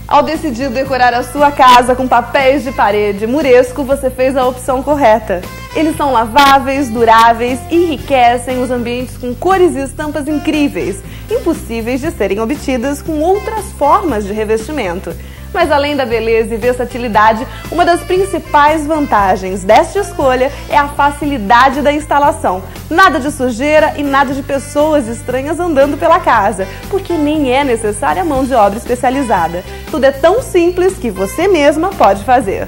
Ao decidir decorar a sua casa com papéis de parede Muresco, você fez a opção correta. Eles são laváveis, duráveis e enriquecem os ambientes com cores e estampas incríveis, impossíveis de serem obtidas com outras formas de revestimento. Mas além da beleza e versatilidade, uma das principais vantagens desta escolha é a facilidade da instalação. Nada de sujeira e nada de pessoas estranhas andando pela casa, porque nem é necessária mão de obra especializada. Tudo é tão simples que você mesma pode fazer.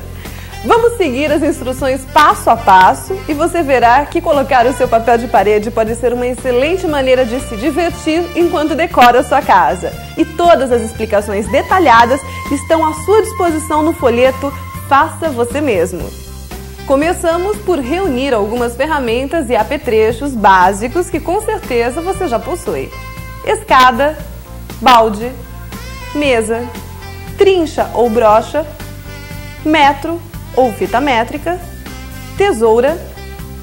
Vamos seguir as instruções passo a passo e você verá que colocar o seu papel de parede pode ser uma excelente maneira de se divertir enquanto decora a sua casa. E todas as explicações detalhadas estão à sua disposição no folheto Faça Você Mesmo. Começamos por reunir algumas ferramentas e apetrechos básicos que com certeza você já possui. Escada, balde, mesa, trincha ou brocha, metro ou fita métrica, tesoura,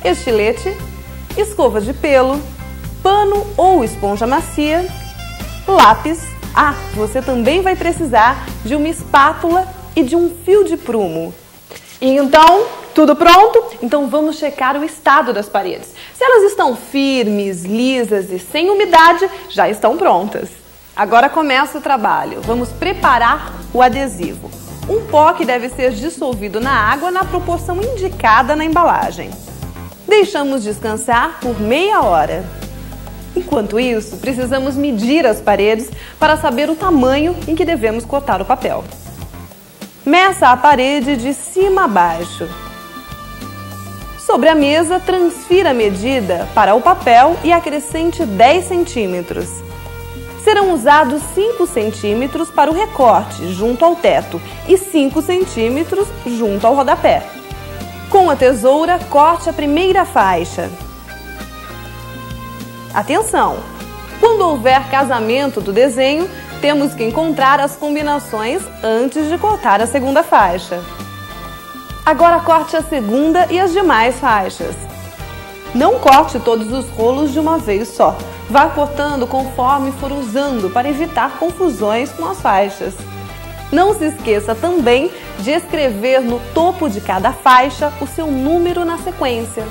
estilete, escova de pelo, pano ou esponja macia, lápis. Você também vai precisar de uma espátula e de um fio de prumo. E então, tudo pronto? Então vamos checar o estado das paredes. Se elas estão firmes, lisas e sem umidade, já estão prontas. Agora começa o trabalho. Vamos preparar o adesivo. Um pó que deve ser dissolvido na água na proporção indicada na embalagem. Deixamos descansar por meia hora. Enquanto isso, precisamos medir as paredes para saber o tamanho em que devemos cortar o papel. Meça a parede de cima a baixo. Sobre a mesa, transfira a medida para o papel e acrescente 10 centímetros. Serão usados 5 centímetros para o recorte junto ao teto e 5 centímetros junto ao rodapé. Com a tesoura, corte a primeira faixa. Atenção! Quando houver casamento do desenho, temos que encontrar as combinações antes de cortar a segunda faixa. Agora corte a segunda e as demais faixas. Não corte todos os rolos de uma vez só. Vá cortando conforme for usando para evitar confusões com as faixas. Não se esqueça também de escrever no topo de cada faixa o seu número na sequência.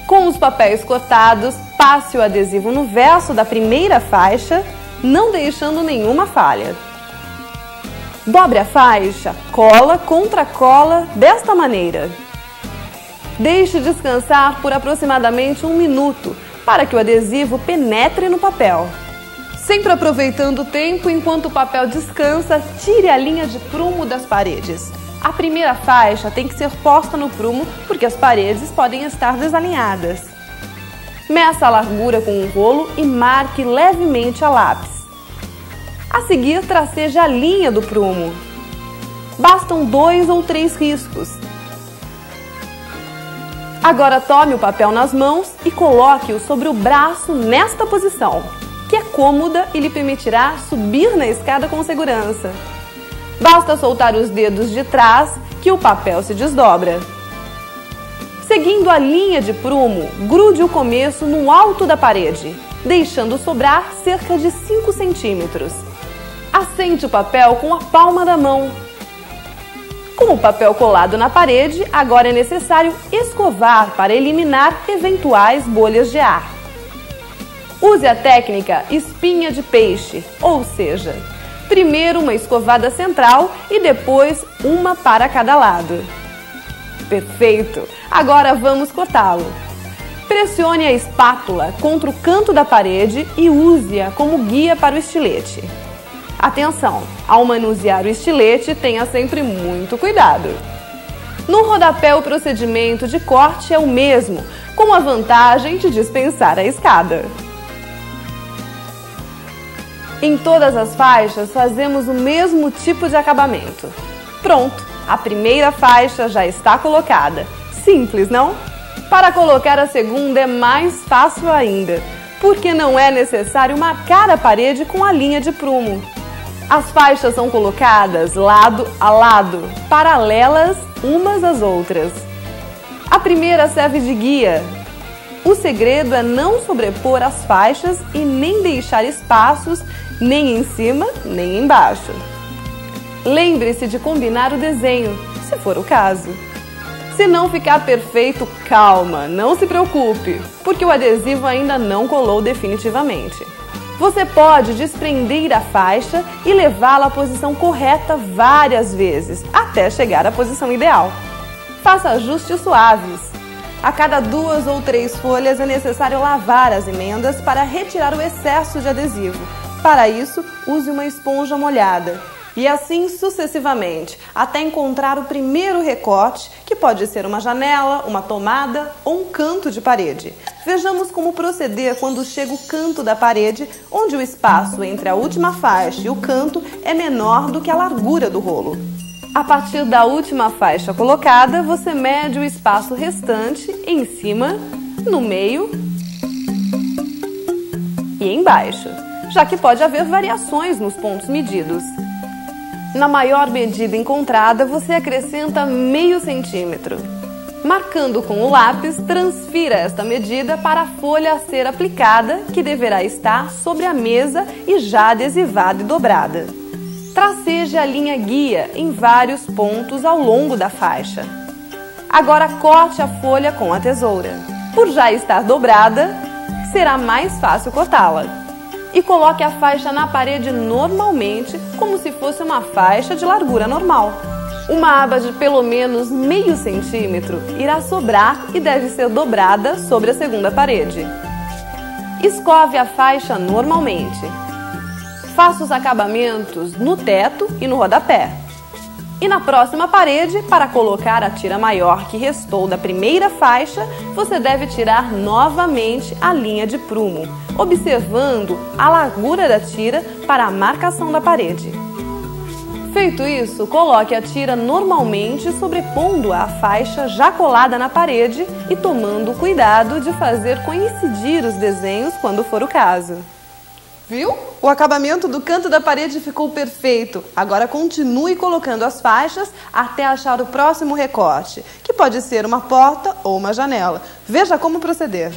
Com os papéis cortados, passe o adesivo no verso da primeira faixa, não deixando nenhuma falha. Dobre a faixa, cola contra cola desta maneira. Deixe descansar por aproximadamente 1 minuto para que o adesivo penetre no papel. Sempre aproveitando o tempo enquanto o papel descansa, tire a linha de prumo das paredes. A primeira faixa tem que ser posta no prumo porque as paredes podem estar desalinhadas. Meça a largura com um rolo e marque levemente a lápis. A seguir, traceje a linha do prumo. Bastam 2 ou 3 riscos. Agora tome o papel nas mãos e coloque-o sobre o braço nesta posição, que é cômoda e lhe permitirá subir na escada com segurança. Basta soltar os dedos de trás que o papel se desdobra. Seguindo a linha de prumo, grude o começo no alto da parede, deixando sobrar cerca de 5 centímetros. Assente o papel com a palma da mão. Com o papel colado na parede, agora é necessário escovar para eliminar eventuais bolhas de ar. Use a técnica espinha de peixe, ou seja, primeiro uma escovada central e depois uma para cada lado. Perfeito! Agora vamos cortá-lo. Pressione a espátula contra o canto da parede e use-a como guia para o estilete. Atenção! Ao manusear o estilete, tenha sempre muito cuidado. No rodapé, o procedimento de corte é o mesmo, com a vantagem de dispensar a escada. Em todas as faixas, fazemos o mesmo tipo de acabamento. Pronto! A primeira faixa já está colocada. Simples, não? Para colocar a segunda é mais fácil ainda, porque não é necessário marcar a parede com a linha de prumo. As faixas são colocadas lado a lado, paralelas umas às outras. A primeira serve de guia. O segredo é não sobrepor as faixas e nem deixar espaços nem em cima nem embaixo. Lembre-se de combinar o desenho, se for o caso. Se não ficar perfeito, calma, não se preocupe, porque o adesivo ainda não colou definitivamente. Você pode desprender a faixa e levá-la à posição correta várias vezes, até chegar à posição ideal. Faça ajustes suaves. A cada 2 ou 3 folhas é necessário lavar as emendas para retirar o excesso de adesivo. Para isso, use uma esponja molhada. E assim sucessivamente, até encontrar o primeiro recorte, que pode ser uma janela, uma tomada ou um canto de parede. Vejamos como proceder quando chega o canto da parede, onde o espaço entre a última faixa e o canto é menor do que a largura do rolo. A partir da última faixa colocada, você mede o espaço restante em cima, no meio e embaixo, já que pode haver variações nos pontos medidos. Na maior medida encontrada, você acrescenta meio centímetro. Marcando com o lápis, transfira esta medida para a folha a ser aplicada, que deverá estar sobre a mesa e já adesivada e dobrada. Traceje a linha guia em vários pontos ao longo da faixa. Agora corte a folha com a tesoura. Por já estar dobrada, será mais fácil cortá-la. E coloque a faixa na parede normalmente, como se fosse uma faixa de largura normal. Uma aba de pelo menos meio centímetro irá sobrar e deve ser dobrada sobre a segunda parede. Escove a faixa normalmente. Faça os acabamentos no teto e no rodapé. E na próxima parede, para colocar a tira maior que restou da primeira faixa, você deve tirar novamente a linha de prumo, observando a largura da tira para a marcação da parede. Feito isso, coloque a tira normalmente sobrepondo a faixa já colada na parede e tomando cuidado de fazer coincidir os desenhos quando for o caso. Viu? O acabamento do canto da parede ficou perfeito. Agora continue colocando as faixas até achar o próximo recorte, que pode ser uma porta ou uma janela. Veja como proceder.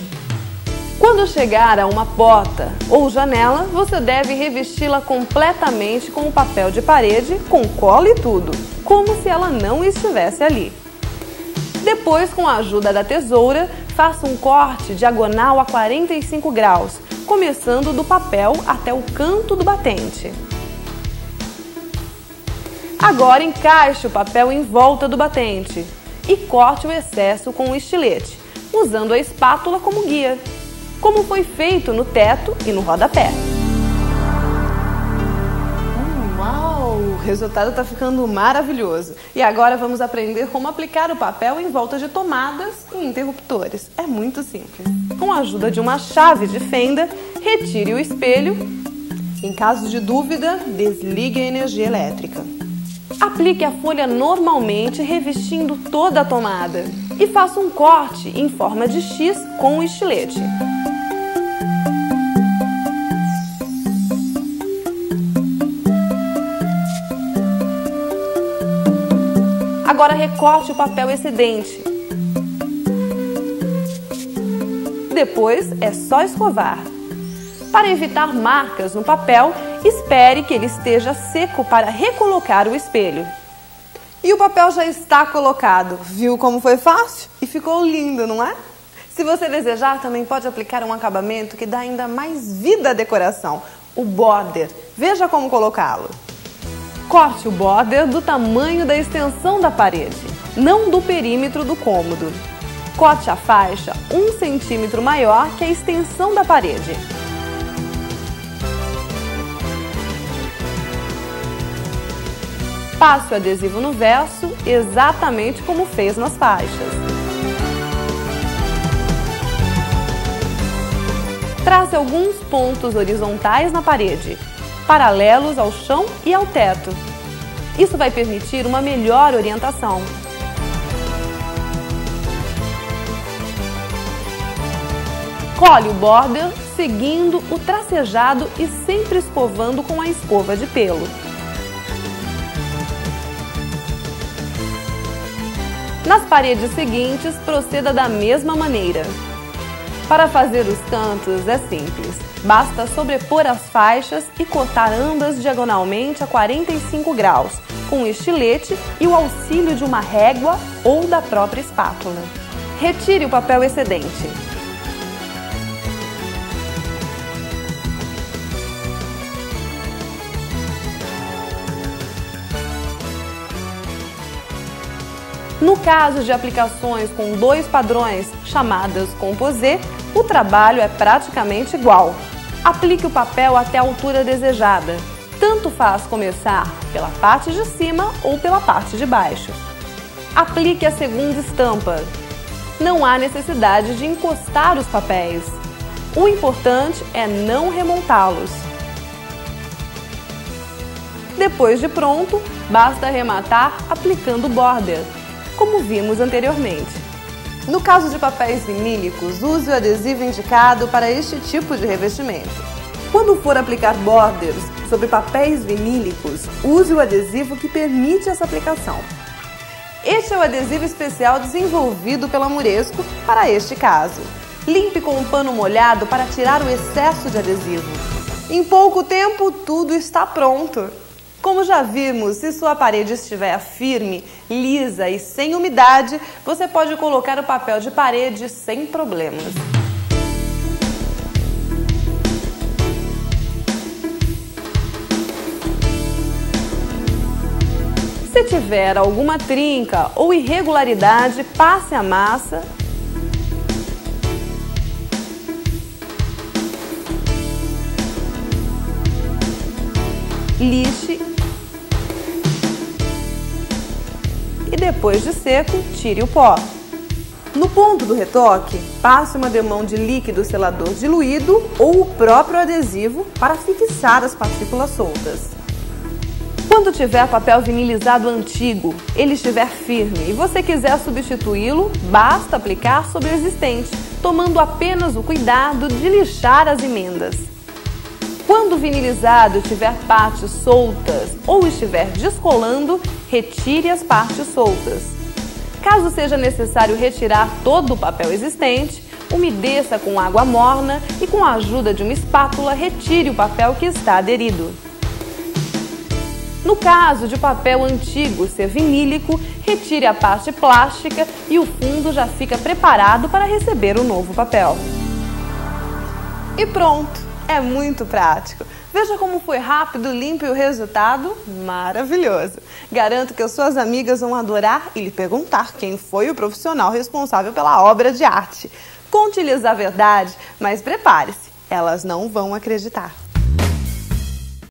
Quando chegar a uma porta ou janela, você deve revesti-la completamente com o papel de parede, com cola e tudo, como se ela não estivesse ali. Depois, com a ajuda da tesoura, faça um corte diagonal a 45 graus, começando do papel até o canto do batente. Agora encaixe o papel em volta do batente e corte o excesso com um estilete, usando a espátula como guia, como foi feito no teto e no rodapé. Uau! O resultado está ficando maravilhoso. E agora vamos aprender como aplicar o papel em volta de tomadas e interruptores. É muito simples. Com a ajuda de uma chave de fenda, retire o espelho. Em caso de dúvida, desligue a energia elétrica. Aplique a folha normalmente, revestindo toda a tomada. E faça um corte em forma de X com o estilete. Agora recorte o papel excedente. Depois é só escovar. Para evitar marcas no papel, espere que ele esteja seco para recolocar o espelho. E o papel já está colocado. Viu como foi fácil? E ficou lindo, não é? Se você desejar, também pode aplicar um acabamento que dá ainda mais vida à decoração, o border. Veja como colocá-lo. Corte o border do tamanho da extensão da parede, não do perímetro do cômodo. Corte a faixa 1 centímetro maior que a extensão da parede. Passe o adesivo no verso, exatamente como fez nas faixas. Trace alguns pontos horizontais na parede, paralelos ao chão e ao teto. Isso vai permitir uma melhor orientação. Cole o border seguindo o tracejado e sempre escovando com a escova de pelo. Nas paredes seguintes, proceda da mesma maneira. Para fazer os cantos é simples. Basta sobrepor as faixas e cortar ambas diagonalmente a 45 graus, com um estilete e o auxílio de uma régua ou da própria espátula. Retire o papel excedente. No caso de aplicações com dois padrões, chamadas composê, o trabalho é praticamente igual. Aplique o papel até a altura desejada. Tanto faz começar pela parte de cima ou pela parte de baixo. Aplique a segunda estampa. Não há necessidade de encostar os papéis. O importante é não remontá-los. Depois de pronto, basta arrematar aplicando border, como vimos anteriormente. No caso de papéis vinílicos, use o adesivo indicado para este tipo de revestimento. Quando for aplicar borders sobre papéis vinílicos, use o adesivo que permite essa aplicação. Este é o adesivo especial desenvolvido pela Muresco para este caso. Limpe com um pano molhado para tirar o excesso de adesivo. Em pouco tempo, tudo está pronto. Como já vimos, se sua parede estiver firme, lisa e sem umidade, você pode colocar o papel de parede sem problemas. Se tiver alguma trinca ou irregularidade, passe a massa lixe e depois de seco, tire o pó. No ponto do retoque, passe uma demão de líquido selador diluído ou o próprio adesivo para fixar as partículas soltas. Quando tiver papel vinilizado antigo, ele estiver firme e você quiser substituí-lo, basta aplicar sobre o existente, tomando apenas o cuidado de lixar as emendas. Quando o vinilizado tiver partes soltas ou estiver descolando, retire as partes soltas. Caso seja necessário retirar todo o papel existente, umedeça com água morna e com a ajuda de uma espátula retire o papel que está aderido. No caso de papel antigo ser vinílico, retire a parte plástica e o fundo já fica preparado para receber o novo papel. E pronto! É muito prático. Veja como foi rápido, limpo e o resultado maravilhoso. Garanto que as suas amigas vão adorar e lhe perguntar quem foi o profissional responsável pela obra de arte. Conte-lhes a verdade, mas prepare-se, elas não vão acreditar.